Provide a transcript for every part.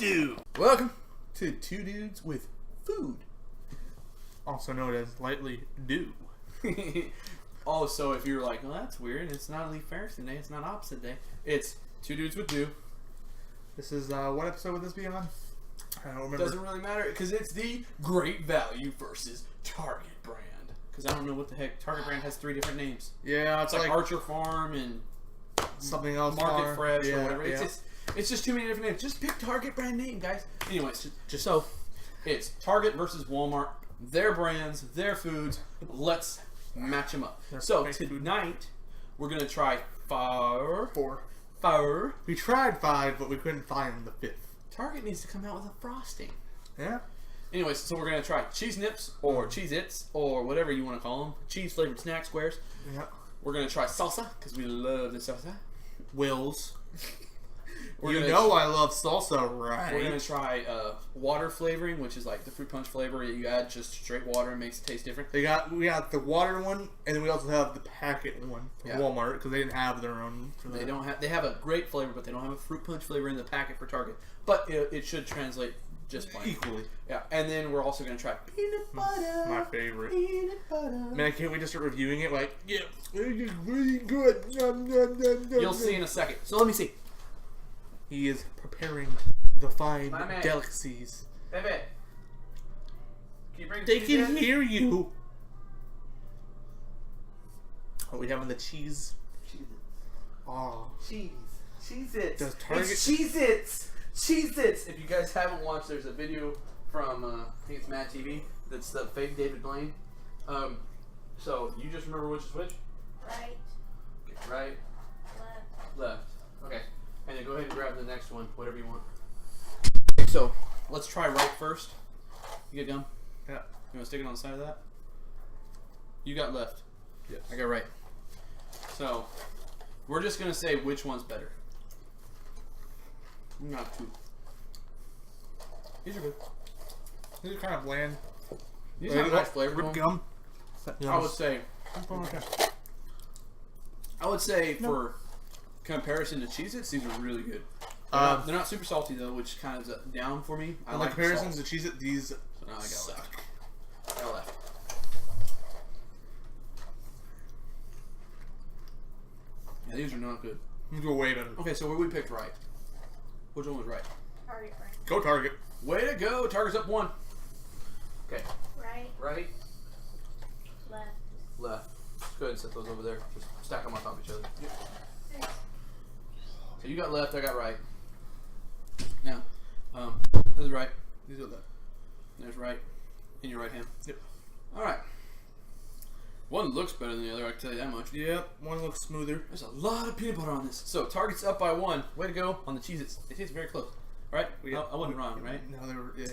do. Welcome to Two Dudes with Food, also known as Lightly Do. Oh, so if you're like, well, that's weird, it's not Leaf Ferguson Day, it's not Opposite Day, it's Two Dudes with Do. This is, what episode would this be on? I don't remember. Doesn't really matter, because it's the Great Value versus Target brand. Because I don't know what the heck, Target brand has 3 different names. Yeah, It's like Archer Farm and something else. Market Fresh or whatever. Yeah. It's just too many different names. Just pick Target brand name, guys. Anyways, so it's Target versus Walmart. Their brands, their foods. Let's match them up. So tonight we're gonna try four. We tried 5, but we couldn't find the 5th. Target needs to come out with a frosting. Yeah. Anyways, so we're gonna try Cheese Nips or Cheez Its or whatever you want to call them. Cheese flavored snack squares. Yeah. We're gonna try salsa because we love the salsa. Wills. I love salsa, right? We're gonna try water flavoring, which is like the fruit punch flavor. You add just straight water and makes it taste different. We got the water one, and then we also have the packet one from Walmart because they didn't have their own. For that. They have a great flavor, but they don't have a fruit punch flavor in the packet for Target. But it should translate just fine. Equally. Yeah, and then we're also gonna try peanut butter. My favorite. Peanut butter. Man, can't we just start reviewing it? Like, yeah, it's really good. Nom, nom, nom, nom, You'll see in a second. So let me see. He is preparing the fine delicacies. Bebe, can you bring They can hear you. Are we having the cheese? Cheese Its. Oh. Cheese Its. Does Target... It's Cheese Its. Cheese Its. If you guys haven't watched, there's a video from, I think it's Mad TV. That's the fake David Blaine. So you just remember which is which? Right. Okay, right. Left. Okay. And then go ahead and grab the next one, whatever you want. Okay, so let's try right first. You get gum? Yeah. You want to stick it on the side of that? You got left. Yeah. I got right. So we're just gonna say which one's better. Not two. These are good. These are kind of bland. These have a nice flavor. Rib gum. I would say for comparison to Cheez Its, these are really good. They're not super salty though, which kind of is down for me. I like comparisons to Cheez Its, these so now I got suck. left. I got left. Yeah, these are not good. These go way better. Okay, so we picked right. Which one was right? Target brand. Go Target. Way to go! Target's up 1. Okay. Right. Right. Left. Left. Let's go ahead and set those over there. Just stack them on top of each other. Six. So you got left, I got right. Now, this is right. These are left. There's right in your right hand. Yep. All right. One looks better than the other, I can tell you that much. Yep. One looks smoother. There's a lot of peanut butter on this. So Target's up by 1. Way to go on the Cheez Its. They taste very close. All right? I wasn't wrong, right? No, they were. Yeah.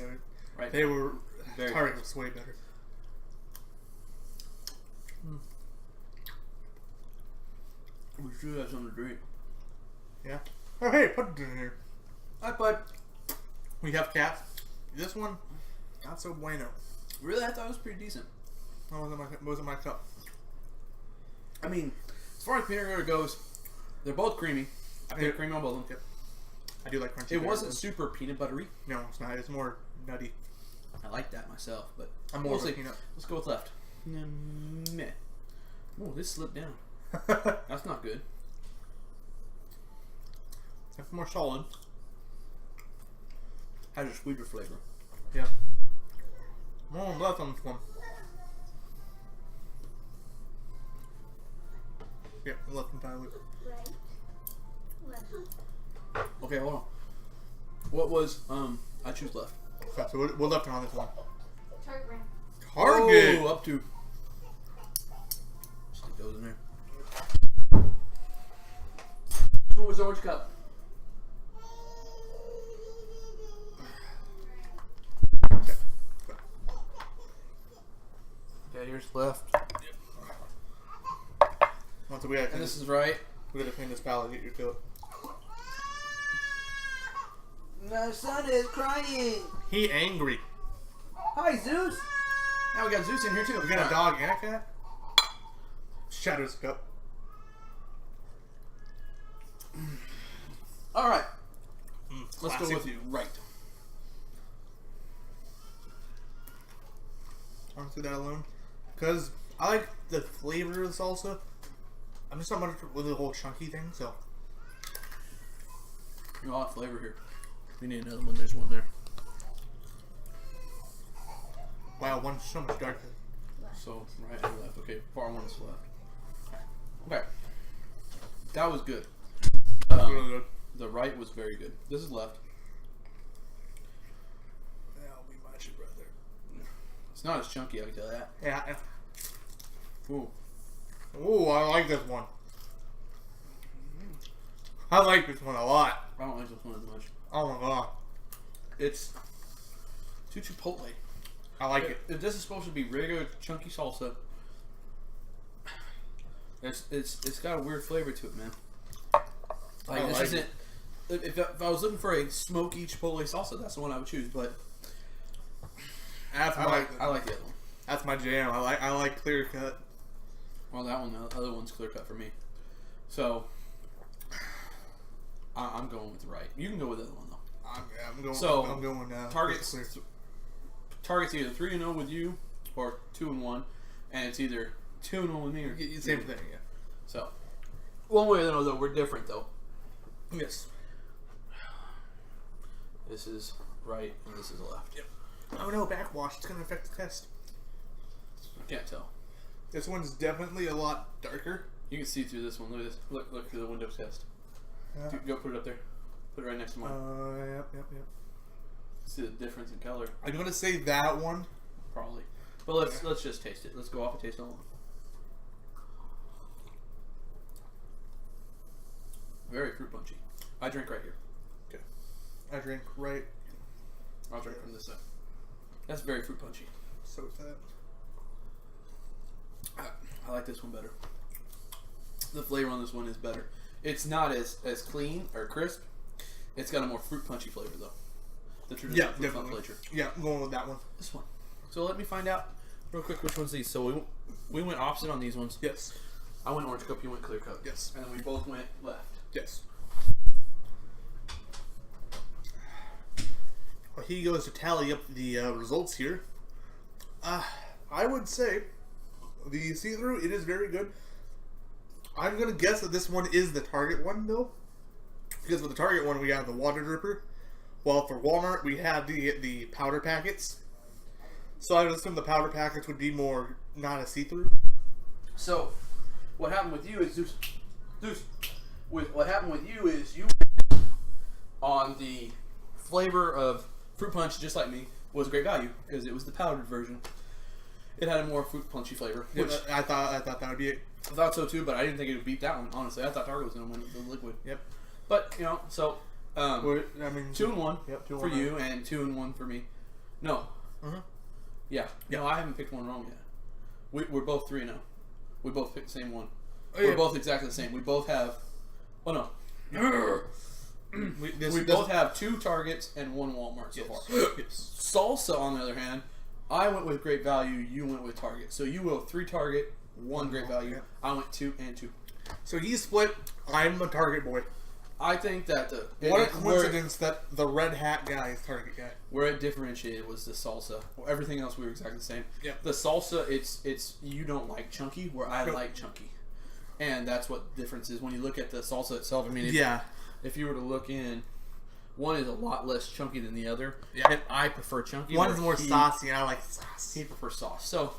Right. They were. Very Target close. was way better. We should have something to drink. Yeah. Oh hey, put it in here. Hi, bud. We have cats. This one, not so bueno. Really? I thought it was pretty decent. That wasn't my cup. I mean, as far as peanut butter goes, they're both creamy. I picked creamy on both of them. Yep. I do like crunchy. It wasn't super peanut buttery. No, it's not. It's more nutty. I like that myself, but I'm more we'll of a see. peanut. Let's go with left. Meh. Oh, this slipped down. That's not good. It's more solid. Has a sweeter flavor. Yeah. More left on this one. Yeah, left entirely. Right. Left. Okay, hold on. What was I choose left. Okay, so we're left on this one. Target brand. Target. Oh, up to. Stick those in there. What was the orange cup? Okay, here's left. Once we gotta And this is right. We gotta clean this palette. Get your fill. My son is crying. He angry. Hi, Zeus. Now we got Zeus in here too. We got a dog and a cat. Shadows cup. All right. Mm, Let's go classic. with right. honestly, that alone. Because I like the flavor of the salsa. I'm just not much with the whole chunky thing, so. A lot of flavor here. We need another one. There's one there. Wow, one's so much darker. So, right and left. Okay, far one's left. Okay. That was good. That's really good. The right was very good. This is left. That'll be my shit right there. It's not as chunky, I can tell you that. Yeah. Ooh. Ooh, I like this one. I like this one a lot. I don't like this one as much. Oh my god. It's too chipotle. I like it. If this is supposed to be regular chunky salsa, it's got a weird flavor to it, man. Like I this like isn't. If I was looking for a smoky chipotle salsa, that's the one I would choose. But That's I like the other one. That's my jam. I like clear cut. Well, that one, the other one's clear cut for me. So I'm going with the right. You can go with the other one though. I'm going. So, I'm going. Target's either 3-0 with you or 2-1, and it's either 2-1 with me or Same thing. Yeah. So one way or another, we're different though. Yes. This is right and this is left. Yep. Oh no, backwash. It's gonna affect the test. I can't tell. This one's definitely a lot darker. You can see through this one. Look at this. Look through the window test. Go put it up there. Put it right next to mine. Yep. See the difference in color, I'm gonna say that one. probably. But let's just taste it. Let's go off a taste alone. Very fruit punchy. I drink right here. Okay. I drink right. I'll drink from this side. That's very fruit punchy. So is that. I like this one better. The flavor on this one is better. It's not as clean or crisp. It's got a more fruit punchy flavor though. The traditional fruit punch flavor. Yeah, I'm going with that one. This one. So let me find out real quick which one's these. So we went opposite on these ones. Yes. I went orange cup. You went clear cup. Yes. And then we both went left. Yes. Well, he goes to tally up the results here. I would say the see-through, it is very good. I'm going to guess that this one is the Target one, though. Because with the Target one, we have the water dripper. While for Walmart, we have the powder packets. So I would assume the powder packets would be more not a see-through. So what happened with you is what happened with you is you on the flavor of fruit punch, just like me, was great value because it was the powdered version. It had a more fruit punchy flavor. Which I thought that would be it. I thought so too, but I didn't think it would beat that one. Honestly, I thought Target was going to win the liquid. Yep. But so I mean, 2-1 Yep, for you and 2-1 for me. No. Uh-huh. Yeah. No, I haven't picked one wrong yet. We're both 3-0. We both picked the same one. Oh, We're yeah. both exactly the same. We both have. Oh no. We this- both have 2 Targets and 1 Walmart so far. Yes. Salsa, on the other hand, I went with great value. You went with Target. So you go 3 Target, 1 great value. Yeah. I went 2 and 2. So he's split. I'm a Target boy. I think that What a coincidence that the red hat guy is Target guy. where it differentiated was the salsa. Well, everything else we were exactly the same. Yep. The salsa, it's you don't like chunky, where I Nope. like chunky, and that's what the difference is when you look at the salsa itself. I mean, if you were to look in, one is a lot less chunky than the other. Yeah. And I prefer chunky. One's where more he- saucy, and I like sauce. He prefers sauce. So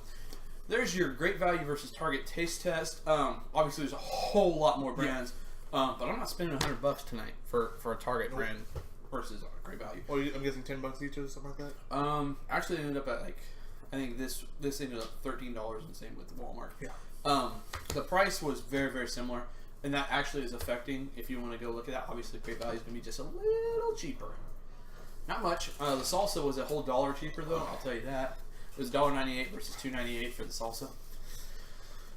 there's your great value versus Target taste test. Obviously, there's a whole lot more brands, but I'm not spending $100 tonight for a Target brand versus a great value. Well, I'm guessing $10 each or something like that. Actually, it ended up at I think this ended up $13, and same with Walmart. Yeah. The price was very, very similar, and that actually is affecting. If you want to go look at that, obviously, great value is going to be just a little cheaper. Not much. The salsa was a whole $1 cheaper, though. I'll tell you that. It was $1.98 versus $2.98 for the salsa.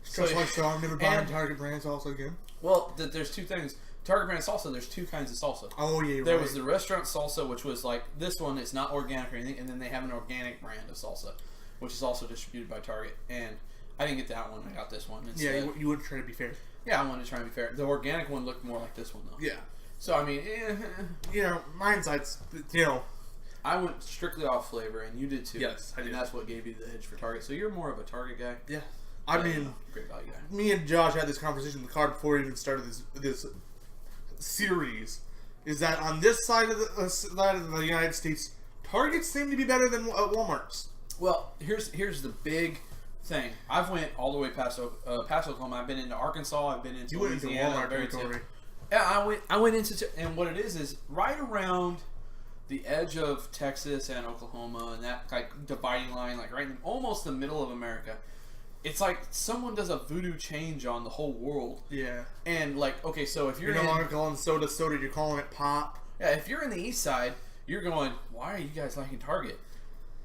Just like so, I'm never buying and- Target brand salsa again. Well, there's 2 things. Target brand salsa, there's 2 kinds of salsa. Oh yeah, There was the restaurant salsa, which was like this one. It's not organic or anything, and then they have an organic brand of salsa, which is also distributed by Target. And I didn't get that one. I got this one instead. Yeah, you would try to be fair. Yeah, I wanted to try and be fair. The organic one looked more like this one though. Yeah. So I mean, You know, my insights. You know, I went strictly off flavor, and you did too. Yes, I and did. that's what gave you the edge for Target. So you're more of a Target guy. Yeah. I mean, Great Value guy. me and Josh had this conversation in the car before we even started this series. Is that on this side of the United States, Targets seem to be better than Walmart's. Well, here's the big thing. I've went all the way past Oklahoma. I've been into Arkansas. I've been into You went into Louisiana. Walmart very territory. Yeah, I went into and what it is right around the edge of Texas and Oklahoma and that like dividing line, like right in almost the middle of America. It's like someone does a voodoo change on the whole world. Yeah. And like, okay, so if You're no longer calling soda, you're calling it pop. yeah, if you're in the east side, you're going, why are you guys liking Target?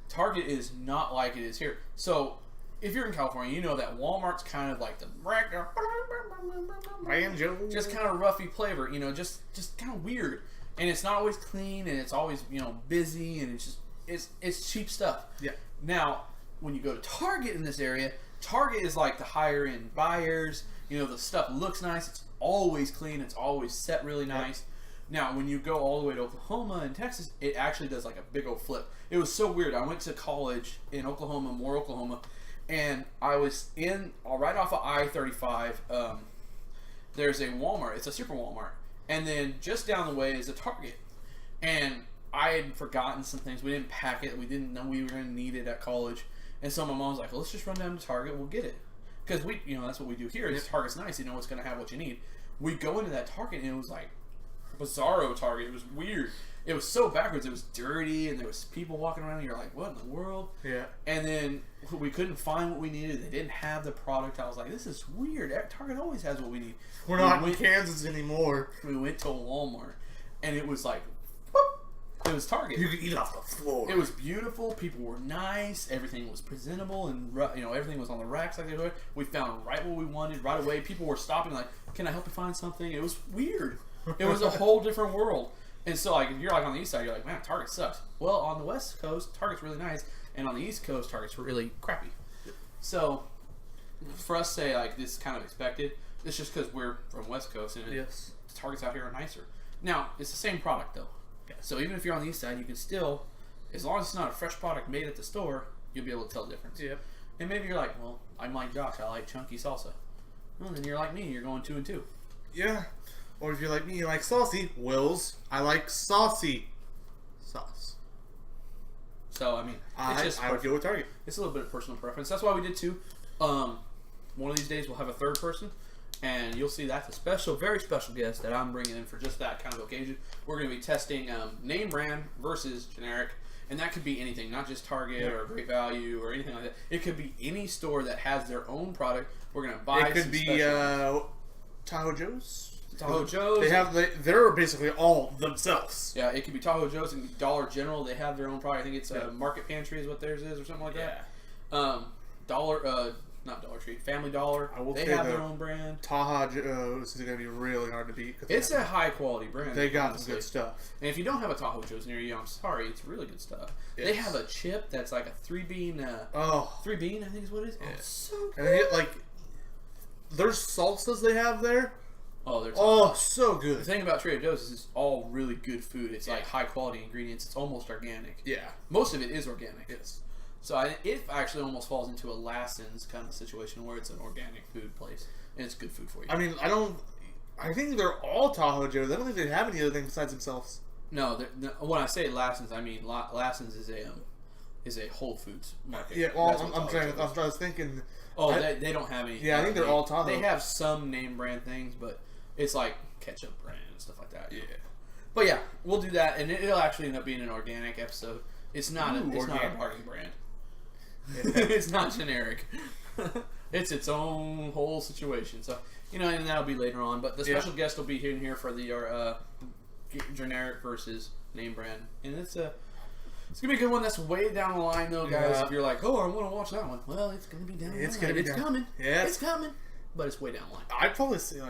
Target is not like it is here. So if you're in California, you know that Walmart's kind of like the Banjo. just kind of roughy flavor, you know, just kind of weird, and it's not always clean, and it's always busy, and it's cheap stuff. Yeah. Now, when you go to Target in this area, Target is like the higher end buyers. The stuff looks nice. It's always clean. It's always set really nice. Now, when you go all the way to Oklahoma and Texas, it actually does like a big old flip. It was so weird. I went to college in Oklahoma, Moore, Oklahoma, and I was right off of I-35. There's a Walmart. It's a super Walmart. And then just down the way is a Target. And I had forgotten some things. We didn't pack it. We didn't know we were going to need it at college. And so my mom was like, well, let's just run down to Target. We'll get it. Because that's what we do here. Target's nice. You know it's going to have what you need. We go into that Target, and it was like bizarro Target. It was weird. It was so backwards. It was dirty, and there was people walking around, and you're like, what in the world? Yeah. And then we couldn't find what we needed. They didn't have the product. I was like, this is weird. Target always has what we need. We're not in Kansas anymore. We went to Walmart, and it was like, whoop, it was Target. You could eat off the floor. It was beautiful. People were nice. Everything was presentable, and everything was on the racks like they were. We found right what we wanted right away. People were stopping like, can I help you find something? It was weird. It was a whole different world. And so, like, if you're like on the east side, you're like, man, Target sucks. Well, on the west coast, Target's really nice, and on the east coast, Target's really crappy. So, for us to say like this is kind of expected, it's just because we're from West Coast, and yes, the Targets out here are nicer. Now, it's the same product though. Yes. So even if you're on the east side, you can still, as long as it's not a fresh product made at the store, you'll be able to tell the difference. Yep. And maybe you're like, well, I'm like Josh, I like chunky salsa. Well, then you're like me, you're going 2 and 2. Yeah. Or if you're like me, you like saucy. Wills, I like saucy sauce. So I mean, it's just I would go with Target. It's a little bit of personal preference. That's why we did 2. One of these days we'll have a third person, and you'll see that's a special, very special guest that I'm bringing in for just that kind of occasion. We're going to be testing name brand versus generic, and that could be anything, not just Target or Great Value or anything like that. It could be any store that has their own product. We're going to buy. It could be Tahoe Joe's. Tahoe Joe's. They're basically all themselves. Yeah, it could be Tahoe Joe's and Dollar General. They have their own product. I think it's Market Pantry is what theirs is, or something like that. Not Dollar Tree, Family Dollar. They have their own brand. Tahoe Joe's is going to be really hard to beat. It's a high quality brand. They got some good stuff. And if you don't have a Tahoe Joe's near you, I'm sorry, it's really good stuff. Yes. They have a chip that's like a 3-bean. 3-bean, I think is what it is. Yeah. Oh, so good. And they get like, there's salsas they have there. Oh, so good. The thing about Trader Joe's is it's all really good food. It's like high quality ingredients. It's almost organic. Yeah. Most of it is organic. Yes. So it actually almost falls into a Lassen's kind of situation where it's an organic food place and it's good food for you. I mean, I think they're all Tahoe Joe's. I don't think they have any other things besides themselves. No, when I say Lassen's, I mean Lassen's is a Whole Foods market. Yeah, well, I was thinking. Oh, they don't have any. Yeah, I think they're all Tahoe. They have some name brand things, but it's like ketchup brand and stuff like that. Yeah. But yeah, we'll do that, and it'll actually end up being an organic episode. It's not a marketing brand. It's not generic. It's its own whole situation. So and that'll be later on. But the special guest will be here for the generic versus name brand, and it's gonna be a good one. That's way down the line, though, guys. If you're like, oh, I want to watch that one, well, it's gonna be down the line. It's coming. Yeah, it's coming. But it's way down the line. I'd probably say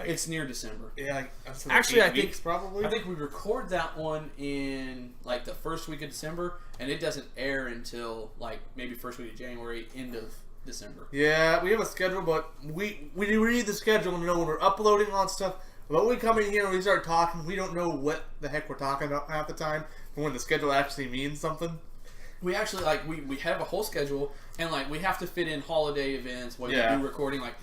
it's near December. Yeah, actually, I think probably. I think we record that one in like the first week of December, and it doesn't air until like maybe first week of January, end of December. Yeah, we have a schedule, but we read the schedule and know when we're uploading on stuff. But when we come in here and we start talking, we don't know what the heck we're talking about half the time. when the schedule actually means something. We actually like we have a whole schedule, and like we have to fit in holiday events when we do recording. Like,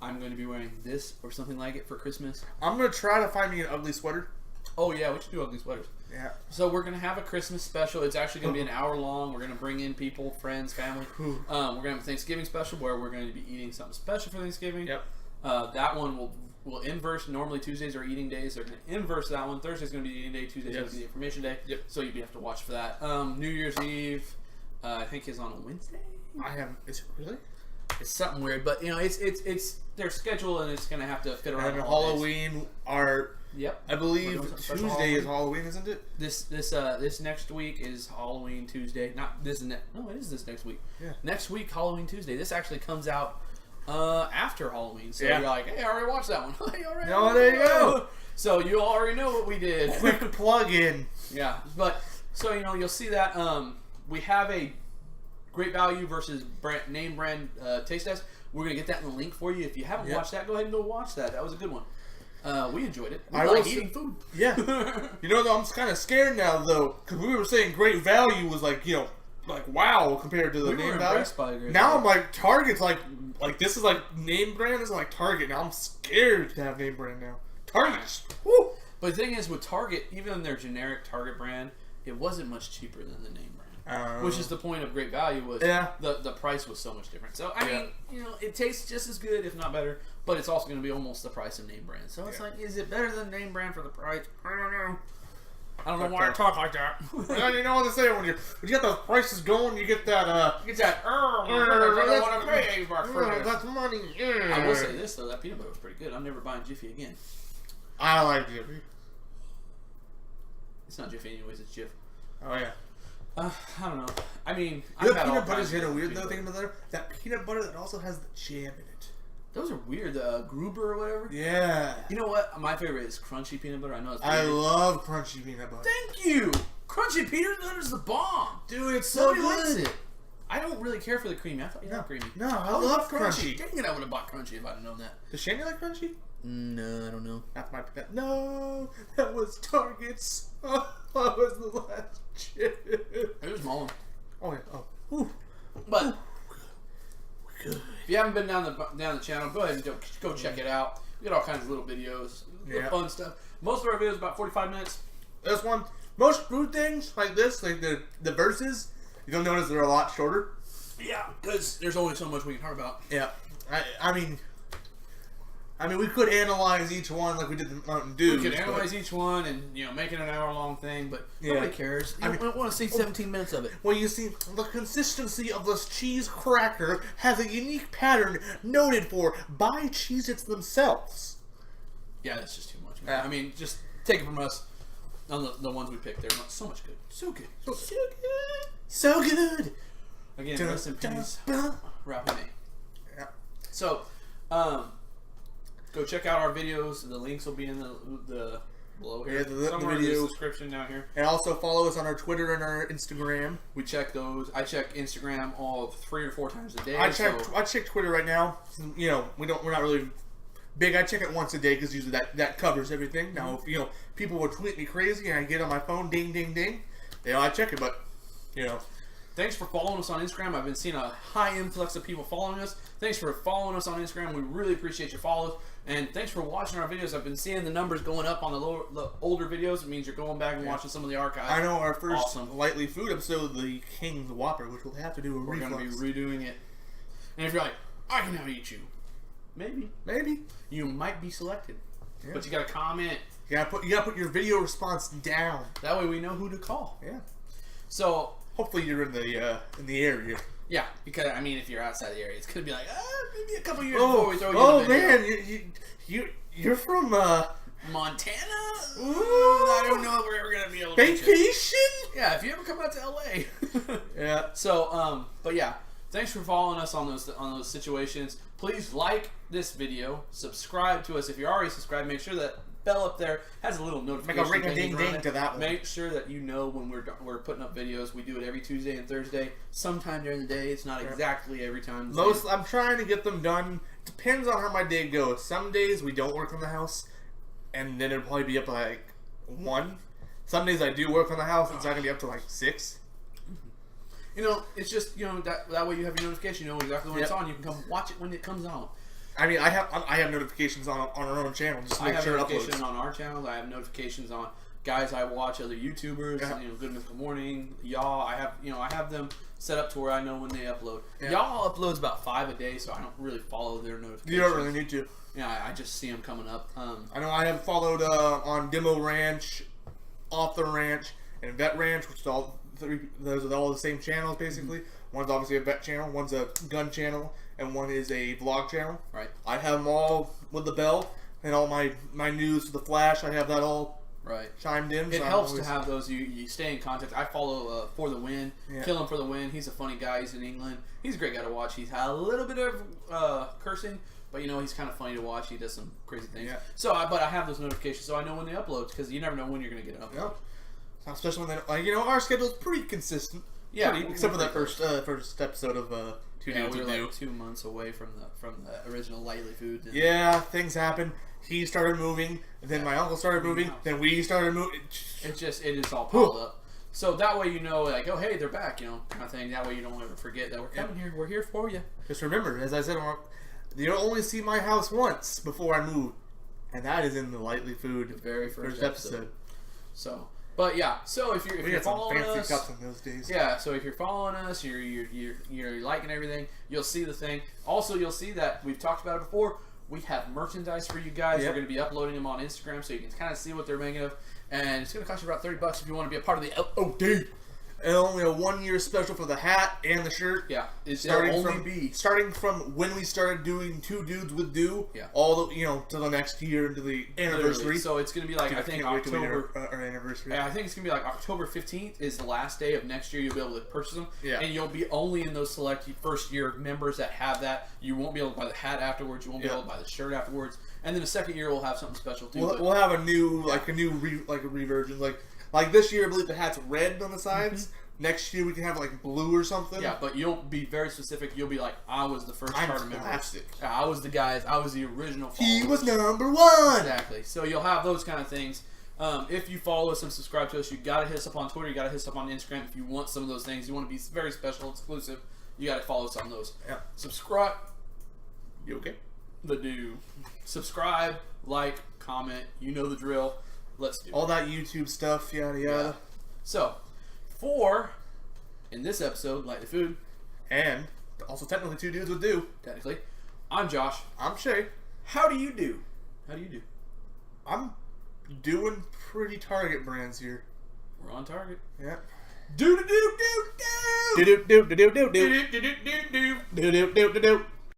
I'm going to be wearing this or something like it for Christmas. I'm going to try to find me an ugly sweater. Oh yeah, we should do ugly sweaters. Yeah. So we're going to have a Christmas special. It's actually going to be an hour long. We're going to bring in people, friends, family. We're going to have a Thanksgiving special where we're going to be eating something special for Thanksgiving. Yep. That one will inverse. Normally Tuesdays are eating days. They're going to inverse that one. Thursday's going to be eating day. Tuesday's going to be the information day. Yep. So you have to watch for that. New Year's Eve, I think is on a Wednesday. Is it really? It's something weird, but it's their schedule, and it's going to have to fit around. And Halloween are. Yep. I believe Tuesday is Halloween, isn't it? This next week is Halloween Tuesday. Not this no, it is this next week. Yeah. Next week Halloween Tuesday. This actually comes out after Halloween. So you're like, hey, I already watched that one. There you go. So you already know what we did. Quick plug in. Yeah, but so you'll see that we have a Great Value versus name brand taste test. We're gonna get that in the link for you. If you haven't watched that, go ahead and go watch that. That was a good one. We enjoyed it. I like eating food. Yeah. Though, I'm kind of scared now, though, because we were saying Great Value was like, like wow compared to the name value. Now I'm like, Target's like this is like name brand. This is like Target. Now I'm scared to have name brand now. Target. Woo. But the thing is, with Target, even their generic Target brand, it wasn't much cheaper than the name brand. Which is the point of Great Value was the price was so much different. So I mean, it tastes just as good, if not better, but it's also going to be almost the price of name brand. So it's like, is it better than name brand for the price? I don't know. I don't know why I talk like that. You know what they say when you get those prices going, you get that that's money. I will say this though, that peanut butter was pretty good. I'm never buying Jiffy again. I like Jiffy. It's not Jiffy anyways, it's Jif. Oh yeah. I don't know. I mean, peanut butter's kind of weird though. Thing about that peanut butter that also has the jam in it. Those are weird. The Gruber or whatever. Yeah. You know what? My favorite is crunchy peanut butter. I know it's. I love crunchy peanut butter. Thank you. Crunchy peanut butter is the bomb, dude. It's so good. Likes it. I don't really care for the creamy. I thought you liked creamy. No, I love crunchy. Dang it! I would have bought crunchy if I'd have known that. Does Shani like crunchy? No, I don't know. That's my no. That was Target's. Oh, that was the last chip. It was Mullen. Oh yeah. Oh. Ooh. But if you haven't been down the channel, go ahead and go check it out. We got all kinds of little videos, fun stuff. Most of our videos about 45 minutes. This one, most food things like this, like the verses, you'll notice they're a lot shorter. Yeah, because there's only so much we can talk about. Yeah, I mean, we could analyze each one like we did the Mountain Dew. We could analyze each one and make it an hour-long thing, but nobody cares. I want to see 17 minutes of it. Well, you see, the consistency of this cheese cracker has a unique pattern noted for by Cheez-Its themselves. Yeah, that's just too much. I mean, just take it from us on the ones we picked. They're so much good. So good. So good. So good. Again, rest in peace, Ralphie May. Yeah. So, go check out our videos. The links will be in the below here. Yeah, somewhere in the description down here. And also follow us on our Twitter and our Instagram. We check those. I check Instagram all 3 or 4 times a day. I check Twitter right now. We're not really big. I check it once a day because usually that covers everything. Now, if people will tweet me crazy and I get on my phone, ding, ding, ding. I check it, but Thanks for following us on Instagram. I've been seeing a high influx of people following us. Thanks for following us on Instagram. We really appreciate your follows. And thanks for watching our videos. I've been seeing the numbers going up on the older videos. It means you're going back and watching some of the archives. I know our first Lightly Food episode, the King's Whopper, which we'll have to do We're going to be redoing it. And if you're like, I can now eat you. Maybe. You might be selected. Yeah. But you got to comment. You got to put your video response down. That way we know who to call. Yeah. So hopefully you're in the area. Yeah, because if you're outside the area, it's gonna be like maybe a couple years before we throw you in the video. Man, you're from Montana. Ooh, I don't know if we're ever gonna be able to vacation. Yeah, if you ever come out to LA. Yeah. So but yeah, thanks for following us on those situations. Please like this video, subscribe to us. If you're already subscribed, make sure that bell up there has a little notification. Make a ring-a-ding-ding to that one. Make sure that you know when we're putting up videos. We do it every Tuesday and Thursday. Sometime during the day. It's not exactly every time. I'm trying to get them done. Depends on how my day goes. Some days we don't work in the house, and then it'll probably be up like 1. Some days I do work on the house. It's not gonna be up to like 6. You know, it's just that way you have your notification. You know exactly when it's on. You can come watch it when it comes on. I mean, I have notifications on our own channel just to I make have sure it notifications uploads. on our channel. I have notifications on guys I watch, other YouTubers. Yeah. Good Mythical Morning, y'all. I have them set up to where I know when they upload. Yeah. Y'all uploads about 5 a day, so I don't really follow their notifications. You don't really need to. Yeah, I just see them coming up. I know I have followed on Demo Ranch, Off the Ranch, and Vet Ranch, which is all three. Those are all the same channels basically. One's obviously a vet channel, one's a gun channel, and one is a vlog channel. Right. I have them all with the bell and all my news, the flash. I have that all Right. chimed in. It so helps to have those. You stay in contact. I follow For the Win. Yeah. Kill Him for the Win. He's a funny guy. He's in England. He's a great guy to watch. He's had a little bit of cursing, but he's kind of funny to watch. He does some crazy things. Yeah. So, but I have those notifications, so I know when they upload because you never know when you're going to get an upload. Yep. Especially when they, our schedule's pretty consistent. Yeah, except for that first episode of Two Dudes we With were Do. like 2 months away from the original Lightly Food. And Yeah, things happen. He started moving, and then my uncle started moving, then we started moving. it is all piled up. So that way like, oh hey, they're back, kind of thing. That way you don't ever forget that we're coming here. We're here for you. Just remember, as I said, you'll only see my house once before I move, and that is in the Lightly Food The very first episode. So, but yeah. So if We you're had some following fancy us, cups in those days. yeah. So if you're following us, you're liking everything. You'll see the thing. Also, you'll see that we've talked about it before. We have merchandise for you guys. Yep. We're going to be uploading them on Instagram, so you can kind of see what they're making of. And it's going to cost you about $30 if you want to be a part of the LOD. And only a 1-year special for the hat and the shirt. Yeah, it'll Starting only starting from when we started doing Two Dudes With Do, Yeah. all the to the next year into the anniversary. Literally. So it's going to be like, Dude, I think can't wait till we October. do our anniversary. I think it's going to be like October 15th is the last day of next year you'll be able to purchase them. Yeah. And you'll be only in those select first year members that have that. You won't be able to buy the hat afterwards. You won't be able to buy the shirt afterwards. And then the second year we'll have something special too. We'll have a new a reversion. Like this year, I believe the hat's red on the sides. Next year we can have like blue or something. Yeah, but you'll be very specific. You'll be like, I was the first charter member. Plastic. Yeah, I was the guys. I was the original He followers. was number 1. Exactly. So you'll have those kind of things. If you follow us and subscribe to us, you got to hit us up on Twitter. You got to hit us up on Instagram. If you want some of those things, you want to be very special, exclusive, you got to follow us on those. Yeah. Subscribe. You okay? Subscribe, like, comment. You know the drill. Let's do it. All that YouTube stuff, yada yada. Yeah. So, in this episode, Lightly Food, And also technically Two Dudes With Do. technically, I'm Josh. I'm Shae. How do you do? I'm doing pretty Target brands here. We're on target. Yeah. Do do do do do. Do do do do do do do Do do do do do. do do do do do.